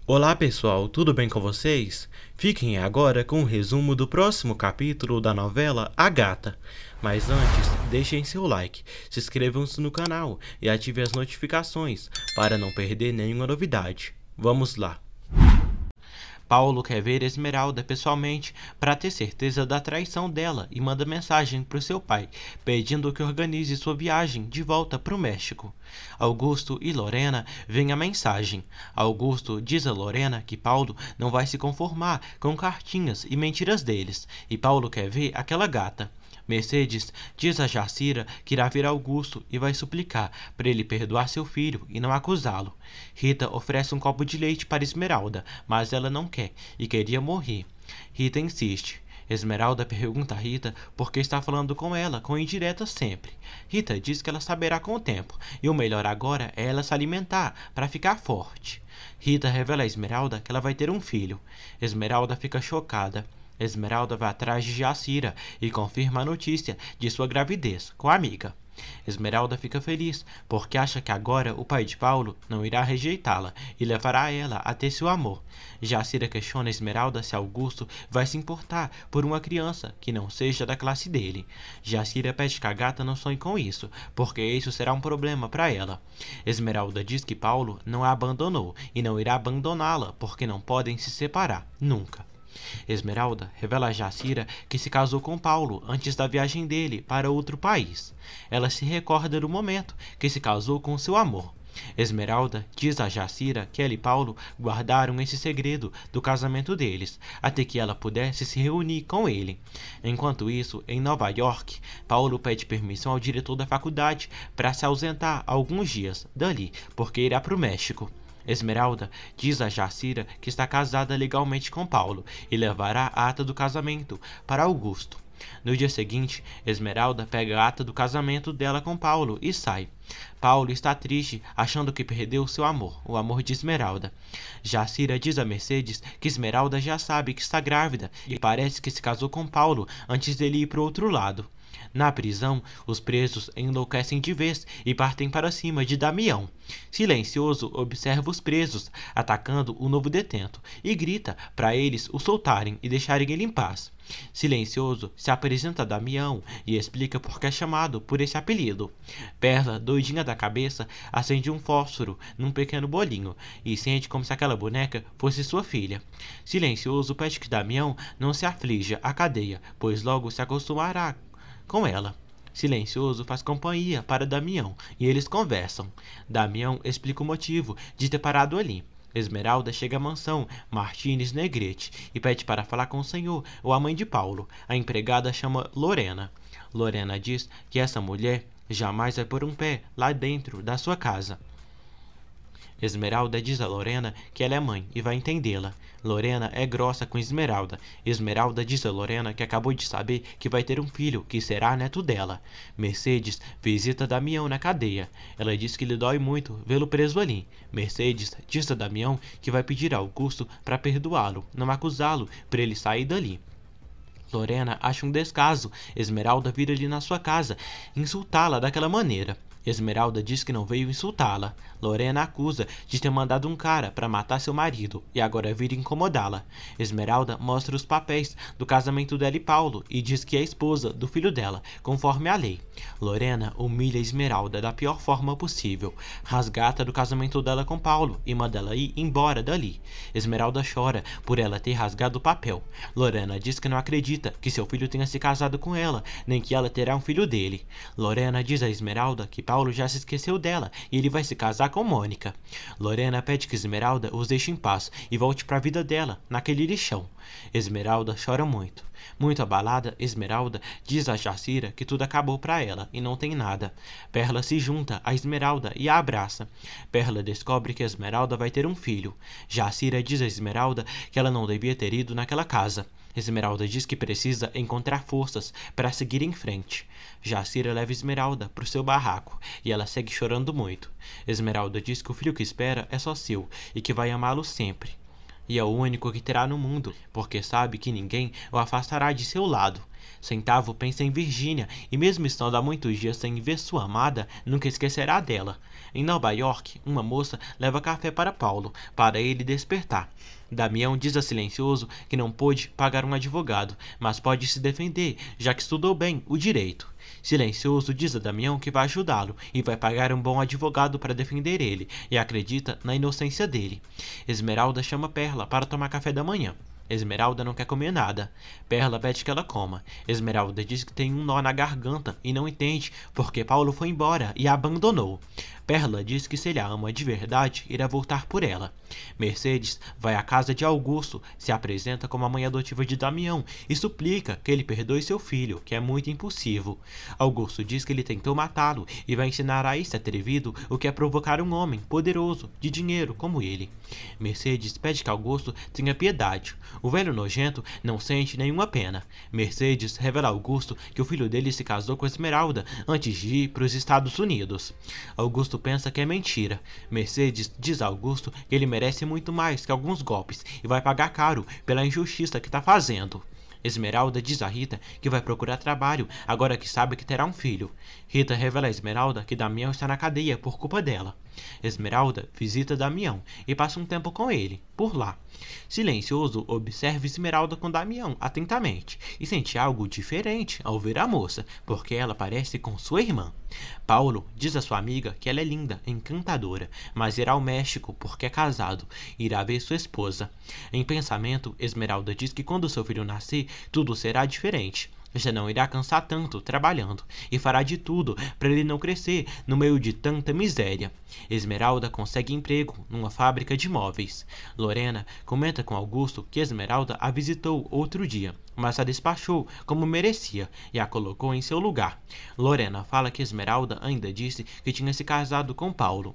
Olá pessoal, tudo bem com vocês? Fiquem agora com o resumo do próximo capítulo da novela A Gata. Mas antes, deixem seu like, se inscrevam-se no canal e ativem as notificações para não perder nenhuma novidade. Vamos lá! Paulo quer ver Esmeralda pessoalmente para ter certeza da traição dela e manda mensagem para o seu pai, pedindo que organize sua viagem de volta para o México. Augusto e Lorena veem a mensagem. Augusto diz a Lorena que Paulo não vai se conformar com cartinhas e mentiras deles, e Paulo quer ver aquela gata. Mercedes diz a Jacira que irá ver Augusto e vai suplicar para ele perdoar seu filho e não acusá-lo. Rita oferece um copo de leite para Esmeralda, mas ela não quer e queria morrer. Rita insiste. Esmeralda pergunta a Rita por que está falando com ela com indiretas sempre. Rita diz que ela saberá com o tempo e o melhor agora é ela se alimentar para ficar forte. Rita revela a Esmeralda que ela vai ter um filho. Esmeralda fica chocada. Esmeralda vai atrás de Jacira e confirma a notícia de sua gravidez com a amiga. Esmeralda fica feliz porque acha que agora o pai de Paulo não irá rejeitá-la e levará ela a ter seu amor. Jacira questiona Esmeralda se Augusto vai se importar por uma criança que não seja da classe dele. Jacira pede que a gata não sonhe com isso, porque isso será um problema para ela. Esmeralda diz que Paulo não a abandonou e não irá abandoná-la porque não podem se separar, nunca. Esmeralda revela a Jacira que se casou com Paulo antes da viagem dele para outro país. Ela se recorda do momento que se casou com seu amor. Esmeralda diz a Jacira que ela e Paulo guardaram esse segredo do casamento deles, até que ela pudesse se reunir com ele. Enquanto isso, em Nova York, Paulo pede permissão ao diretor da faculdade para se ausentar alguns dias dali, porque irá para o México. Esmeralda diz a Jacira que está casada legalmente com Paulo e levará a ata do casamento para Augusto. No dia seguinte, Esmeralda pega a ata do casamento dela com Paulo e sai. Paulo está triste, achando que perdeu seu amor, o amor de Esmeralda. Jacira diz a Mercedes que Esmeralda já sabe que está grávida e parece que se casou com Paulo antes dele ir para o outro lado. Na prisão, os presos enlouquecem de vez e partem para cima de Damião. Silencioso observa os presos, atacando o novo detento, e grita para eles o soltarem e deixarem ele em paz. Silencioso se apresenta a Damião e explica por que é chamado por esse apelido. Perla, doidinha da cabeça, acende um fósforo num pequeno bolinho e sente como se aquela boneca fosse sua filha. Silencioso pede que Damião não se aflija à cadeia, pois logo se acostumará com ela. Silencioso faz companhia para Damião e eles conversam. Damião explica o motivo de ter parado ali. Esmeralda chega à mansão Martínez Negrete e pede para falar com o senhor ou a mãe de Paulo. A empregada chama Lorena. Lorena diz que essa mulher jamais vai pôr um pé lá dentro da sua casa. Esmeralda diz a Lorena que ela é mãe e vai entendê-la. Lorena é grossa com Esmeralda. Esmeralda diz a Lorena que acabou de saber que vai ter um filho que será neto dela. Mercedes visita Damião na cadeia. Ela diz que lhe dói muito vê-lo preso ali. Mercedes diz a Damião que vai pedir a Augusto para perdoá-lo, não acusá-lo, para ele sair dali. Lorena acha um descaso Esmeralda vir ali na sua casa insultá-la daquela maneira. Esmeralda diz que não veio insultá-la. Lorena acusa de ter mandado um cara para matar seu marido e agora vir incomodá-la. Esmeralda mostra os papéis do casamento dela e Paulo e diz que é esposa do filho dela, conforme a lei. Lorena humilha Esmeralda da pior forma possível, rasga a ata do casamento dela com Paulo e manda ela ir embora dali. Esmeralda chora por ela ter rasgado o papel. Lorena diz que não acredita que seu filho tenha se casado com ela, nem que ela terá um filho dele. Lorena diz a Esmeralda que Paulo já se esqueceu dela e ele vai se casar com Mônica. Lorena pede que Esmeralda os deixe em paz e volte para a vida dela, naquele lixão. Esmeralda chora muito. Muito abalada, Esmeralda diz a Jacira que tudo acabou para ela e não tem nada. Perla se junta a Esmeralda e a abraça. Perla descobre que Esmeralda vai ter um filho. Jacira diz a Esmeralda que ela não devia ter ido naquela casa. Esmeralda diz que precisa encontrar forças para seguir em frente. Jacira leva Esmeralda para o seu barraco e ela segue chorando muito. Esmeralda diz que o filho que espera é só seu e que vai amá-lo sempre. e é o único que terá no mundo, porque sabe que ninguém o afastará de seu lado. Centavo pensa em Virgínia e, mesmo estando há muitos dias sem ver sua amada, nunca esquecerá dela. Em Nova York, uma moça leva café para Paulo, para ele despertar. Damião diz a Silencioso que não pôde pagar um advogado, mas pode se defender, já que estudou bem o direito. Silencioso diz a Damião que vai ajudá-lo e vai pagar um bom advogado para defender ele, e acredita na inocência dele. Esmeralda chama Perla para tomar café da manhã. Esmeralda não quer comer nada. Perla pede que ela coma. Esmeralda diz que tem um nó na garganta e não entende porque Paulo foi embora e a abandonou. Perla diz que se ele a ama de verdade, irá voltar por ela. Mercedes vai à casa de Augusto, se apresenta como a mãe adotiva de Damião e suplica que ele perdoe seu filho, que é muito impulsivo. Augusto diz que ele tentou matá-lo e vai ensinar a esse atrevido o que é provocar um homem poderoso, de dinheiro como ele. Mercedes pede que Augusto tenha piedade. O velho nojento não sente nenhuma pena. Mercedes revela a Augusto que o filho dele se casou com Esmeralda antes de ir para os Estados Unidos. Augusto pensa que é mentira. Mercedes diz a Augusto que ele merece muito mais que alguns golpes e vai pagar caro pela injustiça que está fazendo. Esmeralda diz a Rita que vai procurar trabalho agora que sabe que terá um filho. Rita revela a Esmeralda que Damião está na cadeia por culpa dela. Esmeralda visita Damião e passa um tempo com ele, por lá. Silencioso observa Esmeralda com Damião atentamente e sente algo diferente ao ver a moça, porque ela parece com sua irmã. Paulo diz a sua amiga que ela é linda, encantadora, mas irá ao México porque é casado e irá ver sua esposa. Em pensamento, Esmeralda diz que quando seu filho nascer, tudo será diferente. Já não irá cansar tanto trabalhando e fará de tudo para ele não crescer no meio de tanta miséria. Esmeralda consegue emprego numa fábrica de móveis. Lorena comenta com Augusto que Esmeralda a visitou outro dia, mas a despachou como merecia e a colocou em seu lugar. Lorena fala que Esmeralda ainda disse que tinha se casado com Paulo.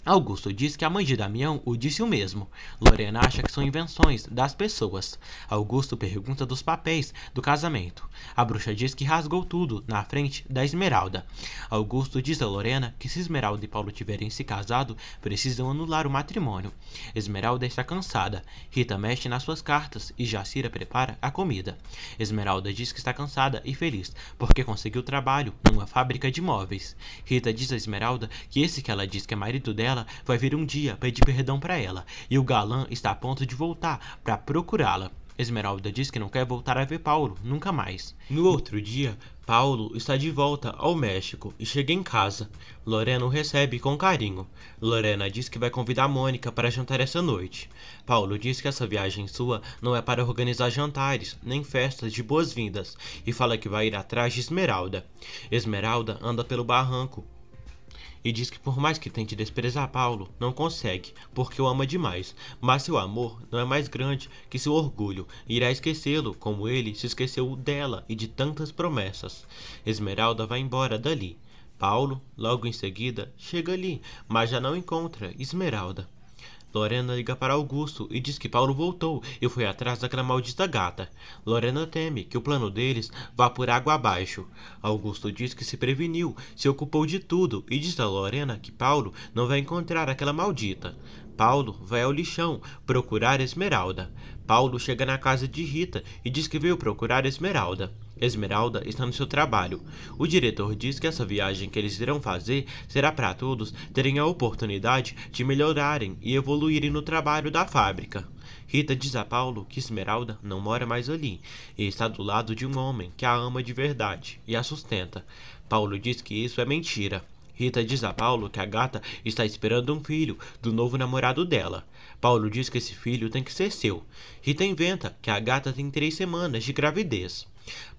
Augusto diz que a mãe de Damião o disse o mesmo. Lorena acha que são invenções das pessoas. Augusto pergunta dos papéis do casamento. A bruxa diz que rasgou tudo na frente da Esmeralda. Augusto diz a Lorena que se Esmeralda e Paulo tiverem se casado, precisam anular o matrimônio. Esmeralda está cansada. Rita mexe nas suas cartas e Jacira prepara a comida. Esmeralda diz que está cansada e feliz porque conseguiu trabalho numa fábrica de móveis. Rita diz a Esmeralda que esse que ela diz que é marido dela vai vir um dia pedir perdão para ela, e o galã está a ponto de voltar para procurá-la. Esmeralda diz que não quer voltar a ver Paulo, nunca mais. No outro dia, Paulo está de volta ao México e chega em casa. Lorena o recebe com carinho. Lorena diz que vai convidar Mônica para jantar essa noite. Paulo diz que essa viagem sua não é para organizar jantares, nem festas de boas-vindas, e fala que vai ir atrás de Esmeralda. Esmeralda anda pelo barranco e diz que por mais que tente desprezar Paulo, não consegue, porque o ama demais, mas seu amor não é mais grande que seu orgulho, e irá esquecê-lo como ele se esqueceu dela e de tantas promessas. Esmeralda vai embora dali. Paulo, logo em seguida, chega ali, mas já não encontra Esmeralda. Lorena liga para Augusto e diz que Paulo voltou e foi atrás daquela maldita gata. Lorena teme que o plano deles vá por água abaixo. Augusto diz que se preveniu, se ocupou de tudo e diz a Lorena que Paulo não vai encontrar aquela maldita. Paulo vai ao lixão procurar Esmeralda. Paulo chega na casa de Rita e diz que veio procurar Esmeralda. Esmeralda está no seu trabalho. O diretor diz que essa viagem que eles irão fazer será para todos terem a oportunidade de melhorarem e evoluírem no trabalho da fábrica. Rita diz a Paulo que Esmeralda não mora mais ali e está do lado de um homem que a ama de verdade e a sustenta. Paulo diz que isso é mentira. Rita diz a Paulo que a gata está esperando um filho do novo namorado dela. Paulo diz que esse filho tem que ser seu. Rita inventa que a gata tem 3 semanas de gravidez.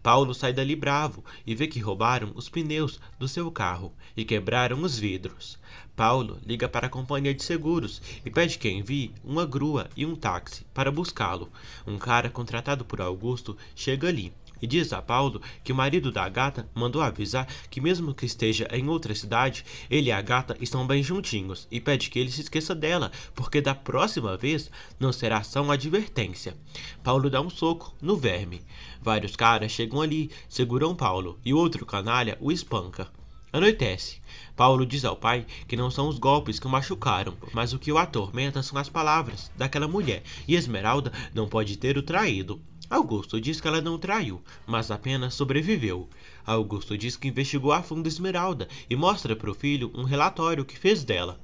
Paulo sai dali bravo e vê que roubaram os pneus do seu carro e quebraram os vidros. Paulo liga para a companhia de seguros e pede que envie uma grua e um táxi para buscá-lo. Um cara contratado por Augusto chega ali e diz a Paulo que o marido da gata mandou avisar que mesmo que esteja em outra cidade, ele e a gata estão bem juntinhos e pede que ele se esqueça dela, porque da próxima vez não será só uma advertência. Paulo dá um soco no verme. Vários caras chegam ali, seguram Paulo e o outro canalha o espanca. Anoitece. Paulo diz ao pai que não são os golpes que o machucaram, mas o que o atormenta são as palavras daquela mulher, e Esmeralda não pode ter o traído. Augusto diz que ela não traiu, mas apenas sobreviveu. Augusto diz que investigou a fundo Esmeralda e mostra para o filho um relatório que fez dela.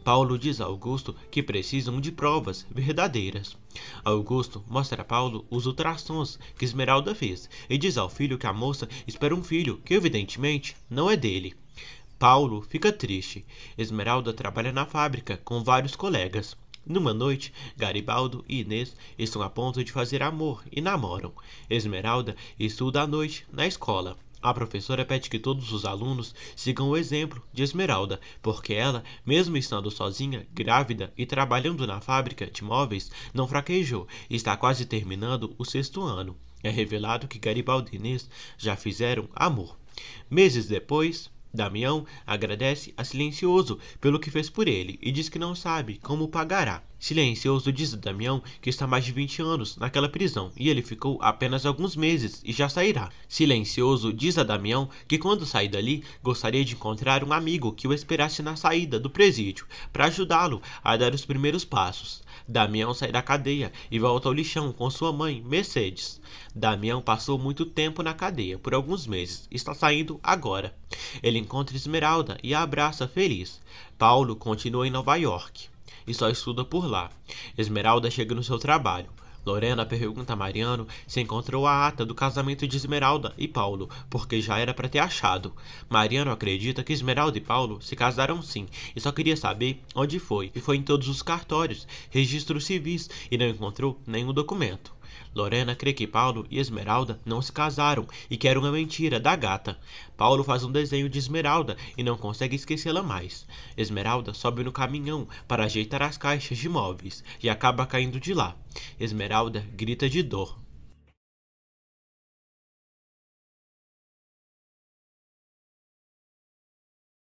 Paulo diz a Augusto que precisam de provas verdadeiras. Augusto mostra a Paulo os ultrassons que Esmeralda fez e diz ao filho que a moça espera um filho que evidentemente não é dele. Paulo fica triste. Esmeralda trabalha na fábrica com vários colegas. Numa noite, Garibaldo e Inês estão a ponto de fazer amor e namoram. Esmeralda estuda à noite na escola. A professora pede que todos os alunos sigam o exemplo de Esmeralda, porque ela, mesmo estando sozinha, grávida e trabalhando na fábrica de móveis, não fraquejou e está quase terminando o 6º ano. É revelado que Garibaldo e Inês já fizeram amor. Meses depois, Damião agradece a Silencioso pelo que fez por ele e diz que não sabe como pagará. Silencioso diz a Damião que está há mais de 20 anos naquela prisão e ele ficou apenas alguns meses e já sairá. Silencioso diz a Damião que quando sair dali gostaria de encontrar um amigo que o esperasse na saída do presídio para ajudá-lo a dar os primeiros passos. Damião sai da cadeia e volta ao lixão com sua mãe, Mercedes. Damião passou muito tempo na cadeia, por alguns meses, está saindo agora. Ele encontra Esmeralda e a abraça feliz. Paulo continua em Nova York e só estuda por lá. Esmeralda chega no seu trabalho. Lorena pergunta a Mariano se encontrou a ata do casamento de Esmeralda e Paulo, porque já era para ter achado. Mariano acredita que Esmeralda e Paulo se casaram sim, e só queria saber onde foi, e foi em todos os cartórios, registros civis, e não encontrou nenhum documento. Lorena crê que Paulo e Esmeralda não se casaram e que era uma mentira da gata. Paulo faz um desenho de Esmeralda e não consegue esquecê-la mais. Esmeralda sobe no caminhão para ajeitar as caixas de móveis e acaba caindo de lá. Esmeralda grita de dor.